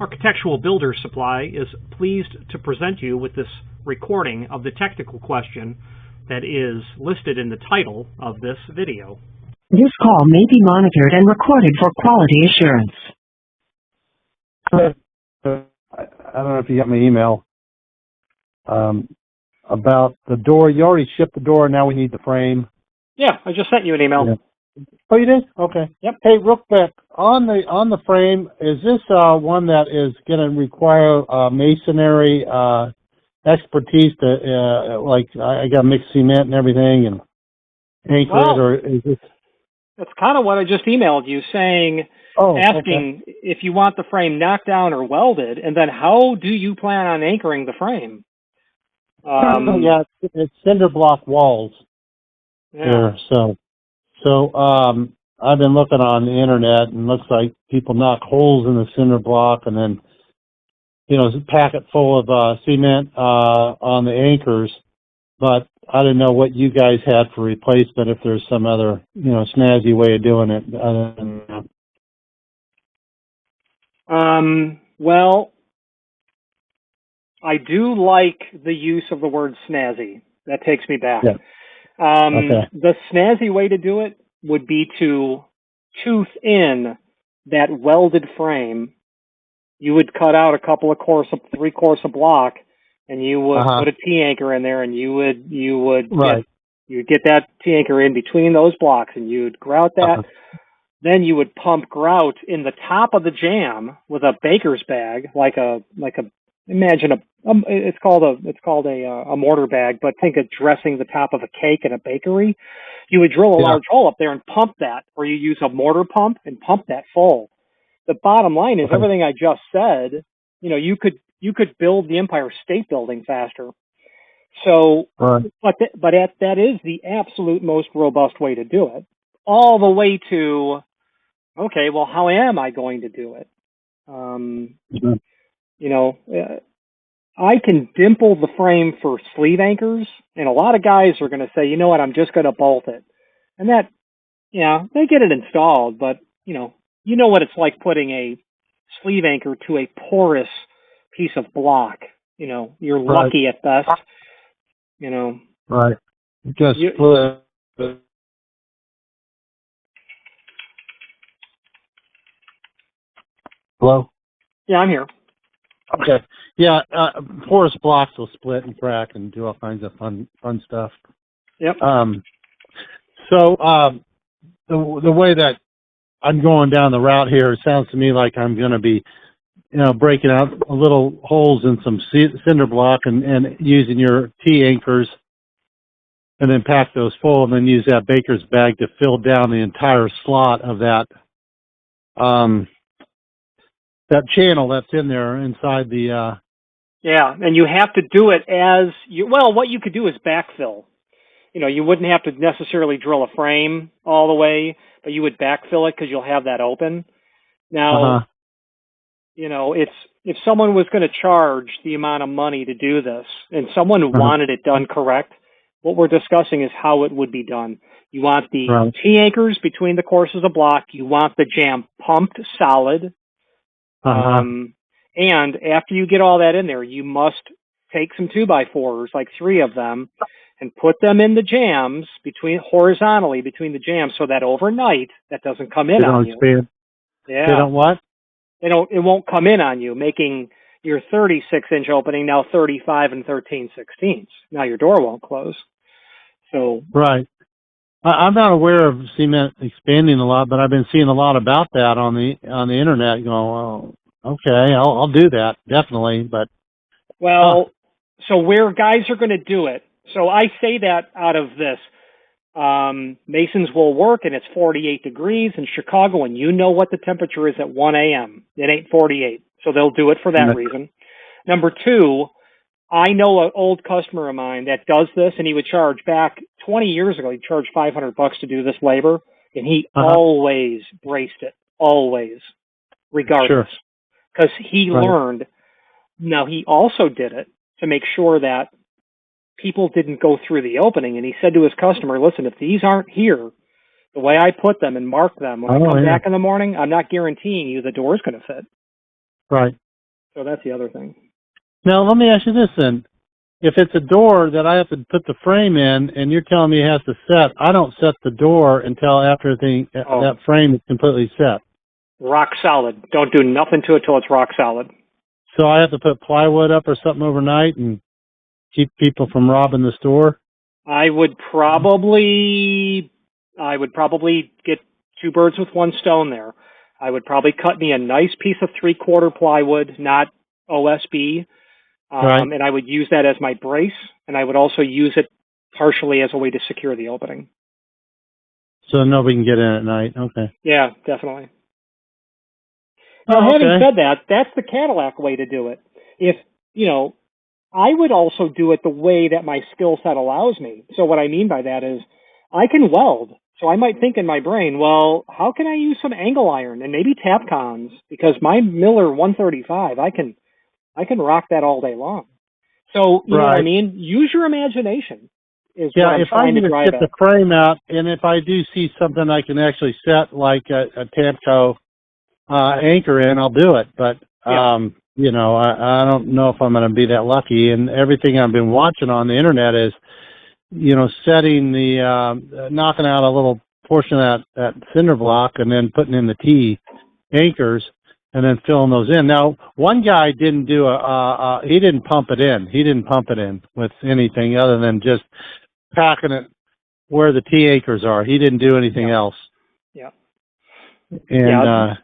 Architectural Builder Supply is pleased to present you with this recording of the technical question that is listed in the title of this video. This call may be monitored and recorded for quality assurance. I don't know if you got my email about the door. You already shipped the door, now we need the frame. Yeah, I just sent you an email. Yeah. Oh, you did? Okay. Yep. Hey, real quick, on the frame, is this one that is going to require masonry expertise to like I got mixed cement and everything and anchor it, or is this? That's kind of what I just emailed you, saying, asking if you want the frame knocked down or welded, and then how do you plan on anchoring the frame? Yeah, it's cinder block walls. Yeah. There, so I've been looking on the internet, and it looks like people knock holes in the cinder block and then, pack it full of cement on the anchors. But I didn't know what you guys had for replacement, if there's some other, snazzy way of doing it other than that. Well, I do like the use of the word snazzy. That takes me back. Yeah. The snazzy way to do it would be to tooth in that welded frame. You would cut out a couple of three-course of block, and you would put a T-anchor in there, and you would get that T-anchor in between those blocks, and you'd grout that. Then you would pump grout in the top of the jam with a baker's bag, imagine it's called a mortar bag, but think of dressing the top of a cake in a bakery. You would drill a large hole up there and pump that, or you use a mortar pump and pump that full. The bottom line is everything I just said. You could build the Empire State Building faster. So, but that is the absolute most robust way to do it. All the way to, okay, well, how am I going to do it? I can dimple the frame for sleeve anchors, and a lot of guys are going to say, you know what, I'm just going to bolt it. And that, they get it installed, but, you know what it's like putting a sleeve anchor to a porous piece of block. You're lucky at best, Right. Just split. Hello? Yeah, I'm here. Okay. Yeah, porous blocks will split and crack and do all kinds of fun stuff. Yep. So the way that I'm going down the route here, it sounds to me like I'm going to be, breaking out little holes in some cinder block and using your T-anchors, and then pack those full, and then use that baker's bag to fill down the entire slot of that that channel that's in there inside the Yeah, and you have to do it what you could do is backfill. You wouldn't have to necessarily drill a frame all the way, but you would backfill it because you'll have that open. Now, if someone was going to charge the amount of money to do this and someone wanted it done correct, what we're discussing is how it would be done. You want the T-anchors between the courses of block. You want the jam pumped solid. And after you get all that in there, you must take some 2x4s, like 3 of them, and put them in the jams horizontally between the jams, so that overnight that doesn't come in on you. Expand. Yeah. They don't what? It won't come in on you, making your 36-inch opening now 35 and 13/16. Now your door won't close. So right. I'm not aware of cement expanding a lot, but I've been seeing a lot about that on the internet. Going, well, okay, I'll do that definitely. But so where guys are going to do it. So I say that out of this. Masons will work, and it's 48 degrees in Chicago, and you know what the temperature is at 1 a.m. It ain't 48, so they'll do it for that reason. Number 2, I know an old customer of mine that does this, and he would charge back 20 years ago. He charged $500 to do this labor, and he always braced it, always, regardless, because he learned. Now he also did it to make sure that people didn't go through the opening, and he said to his customer, listen, if these aren't here the way I put them and mark them when I come back in the morning, I'm not guaranteeing you the door's going to fit. Right. So that's the other thing. Now, let me ask you this then. If it's a door that I have to put the frame in, and you're telling me it has to set, I don't set the door until after that frame is completely set. Rock solid. Don't do nothing to it till it's rock solid. So I have to put plywood up or something overnight and keep people from robbing the store? I would probably get two birds with one stone there. I would probably cut me a nice piece of 3/4 plywood, not OSB, Right. and I would use that as my brace, and I would also use it partially as a way to secure the opening. So nobody can get in at night. Okay. Yeah, definitely. Now, having said that, that's the Cadillac way to do it. If, I would also do it the way that my skill set allows me. So what I mean by that is I can weld. So I might think in my brain, well, how can I use some angle iron and maybe Tapcons? Because my Miller 135, I can rock that all day long. So, you know what I mean? Use your imagination. Is what I'm if I trying to need to drive get at. the frame out, and if I do see something I can actually set, like a Tamco anchor in, I'll do it. But, I don't know if I'm going to be that lucky. And everything I've been watching on the internet is, setting knocking out a little portion of that cinder block and then putting in the T anchors and then filling those in. Now, one guy didn't do he didn't pump it in. He didn't pump it in with anything other than just packing it where the T anchors are. He didn't do anything else. Yeah. And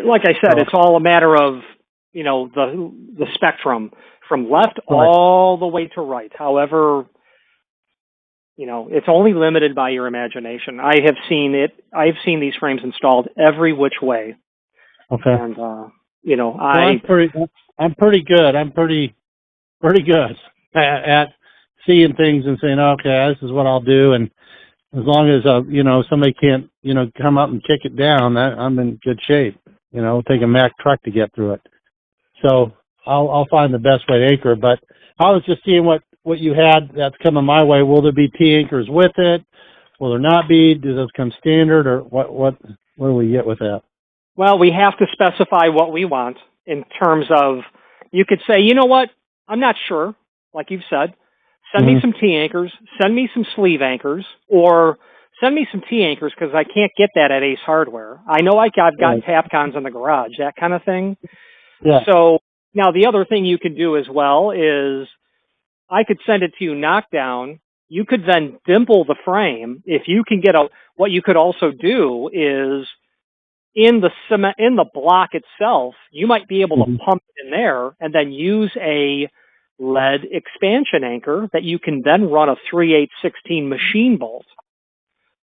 like I said, it's all a matter of, the spectrum from left all the way to right. However, it's only limited by your imagination. I've seen these frames installed every which way. Okay. And, I'm pretty good. I'm pretty good at seeing things and saying, okay, this is what I'll do. And as long as, somebody can't, come up and kick it down, I'm in good shape. It'll take a Mack truck to get through it. So I'll find the best way to anchor it. But I was just seeing what you had that's coming my way. Will there be T anchors with it? Will there not be? Do those come standard, or what do we get with that? Well, we have to specify what we want in terms of, you could say, you know what, I'm not sure, like you've said, send me some T anchors, send me some sleeve anchors, or send me some T anchors because I can't get that at Ace Hardware. I know I've got Tapcons in the garage, that kind of thing. Yeah. So now the other thing you can do as well is I could send it to you knockdown. You could then dimple the frame. If you can get what you could also do is in the block itself, you might be able to pump it in there and then use a lead expansion anchor that you can then run a 3/8/16 machine bolt.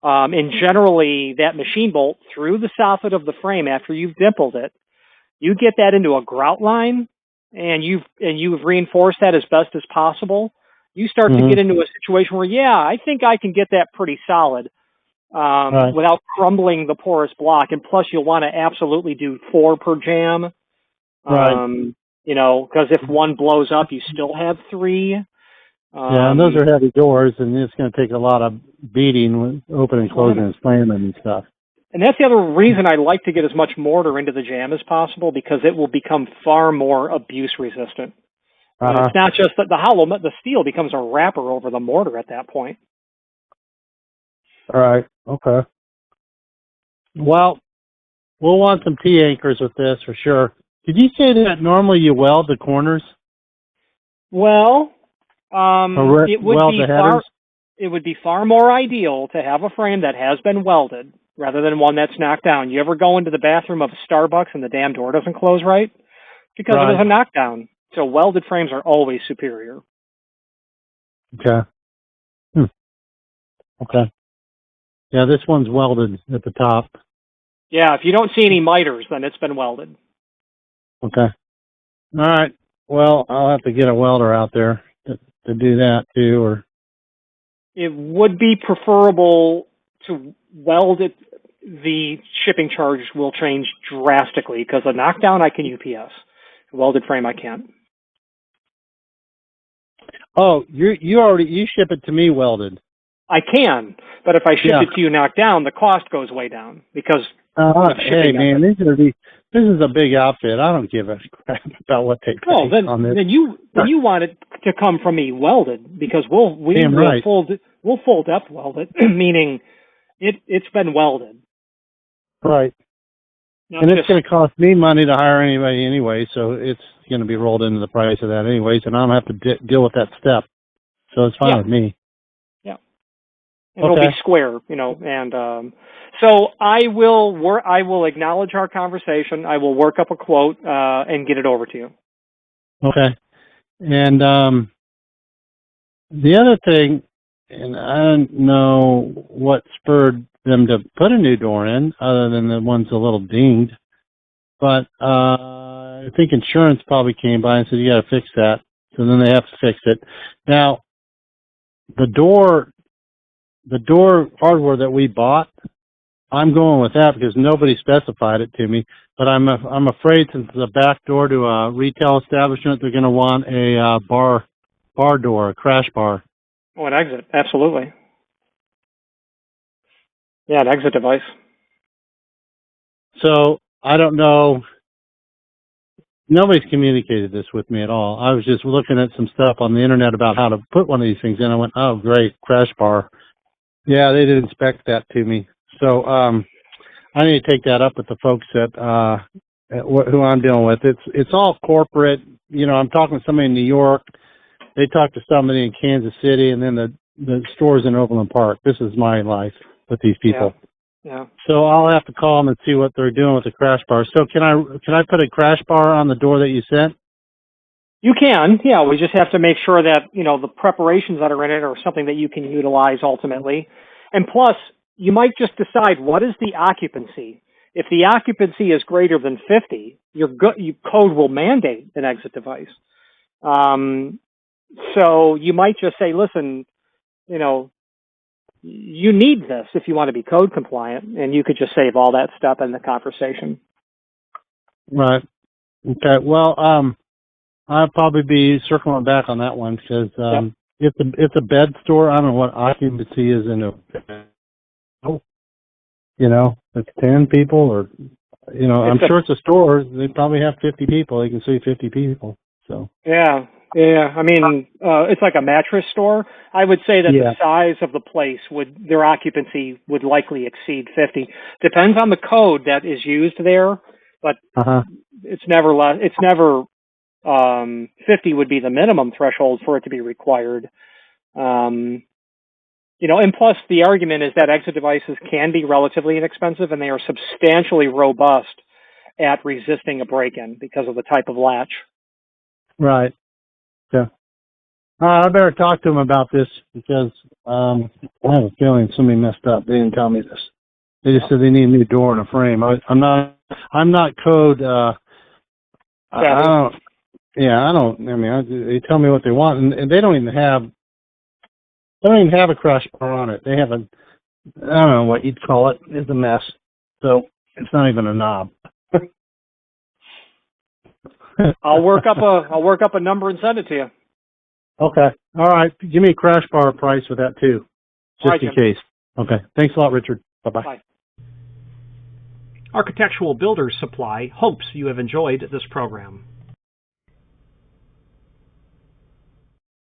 And generally that machine bolt through the soffit of the frame after you've dimpled it, you get that into a grout line and you've reinforced that as best as possible. You start to get into a situation where, I think I can get that pretty solid. Without crumbling the porous block. And plus you'll want to absolutely do 4 per jam. Because if one blows up, you still have 3. And those are heavy doors, and it's going to take a lot of beating with opening, closing, and slamming and stuff. And that's the other reason I like to get as much mortar into the jam as possible, because it will become far more abuse resistant. It's not just that the steel becomes a wrapper over the mortar at that point. All right. Okay. Well, we'll want some T anchors with this for sure. Did you say that normally you weld the corners? Well, it would be far more ideal to have a frame that has been welded rather than one that's knocked down. You ever go into the bathroom of a Starbucks and the damn door doesn't close right? Because it was a knockdown. So welded frames are always superior. Okay. Okay. Yeah, this one's welded at the top. Yeah, if you don't see any miters, then it's been welded. Okay. All right. Well, I'll have to get a welder out there to do that too, or it would be preferable to weld it. The shipping charge will change drastically because a knockdown I can UPS. A welded frame I can't. Oh, you ship it to me welded. I can, but if I ship it to you knocked down, the cost goes way down because hey man, This is a big outfit. I don't give a crap about what they pay on this. Then you want it to come from me welded, because we'll right. full depth weld it, meaning it's been welded. Right. Now, and it's going to cost me money to hire anybody anyway, so it's going to be rolled into the price of that anyways, and I don't have to deal with that step. So it's fine with me. Yeah. And it'll be square, and so I will acknowledge our conversation. I will work up a quote and get it over to you. Okay. And the other thing, and I don't know what spurred them to put a new door in, other than the one's a little dinged, but I think insurance probably came by and said, you got to fix that. So then they have to fix it. Now, the door hardware that we bought, I'm going with that because nobody specified it to me. But I'm afraid, since it's a back door to a retail establishment, they're going to want a bar door, a crash bar. Oh, an exit, absolutely. Yeah, an exit device. So I don't know. Nobody's communicated this with me at all. I was just looking at some stuff on the internet about how to put one of these things in. I went, oh, great, crash bar. Yeah, they didn't spec that to me. So I need to take that up with the folks who I'm dealing with. It's all corporate. I'm talking to somebody in New York. They talk to somebody in Kansas City, and then the stores in Overland Park. This is my life with these people. Yeah. So I'll have to call them and see what they're doing with the crash bar. So can I put a crash bar on the door that you sent? You can, yeah. We just have to make sure that, the preparations that are in it are something that you can utilize ultimately. And plus, you might just decide, what is the occupancy? If the occupancy is greater than 50, your code will mandate an exit device. So you might just say, listen, you need this if you want to be code compliant, and you could just save all that stuff in the conversation. Right. Okay. Well, I'll probably be circling back on that one because it's a bed store. I don't know what occupancy is in it's 10 people or, I'm sure it's a store. They probably have 50 people. They can see 50 people. So. Yeah. I mean, it's like a mattress store. I would say that the size of the place their occupancy would likely exceed 50. Depends on the code that is used there, but it's never less. It's never 50 would be the minimum threshold for it to be required. And plus the argument is that exit devices can be relatively inexpensive, and they are substantially robust at resisting a break-in because of the type of latch. Right. Yeah. I better talk to them about this because I have a feeling somebody messed up. They didn't tell me this. They just said they need a new door and a frame. I'm not code. I don't. Yeah, I don't. I mean, they tell me what they want, and they don't even have. They don't even have a crash bar on it. They have I don't know what you'd call it. It's a mess. So it's not even a knob. I'll work up a number and send it to you. Okay. All right. Give me a crash bar price with that too, just in case. Okay. Thanks a lot, Richard. Bye-bye. Bye. Architectural Builders Supply hopes you have enjoyed this program.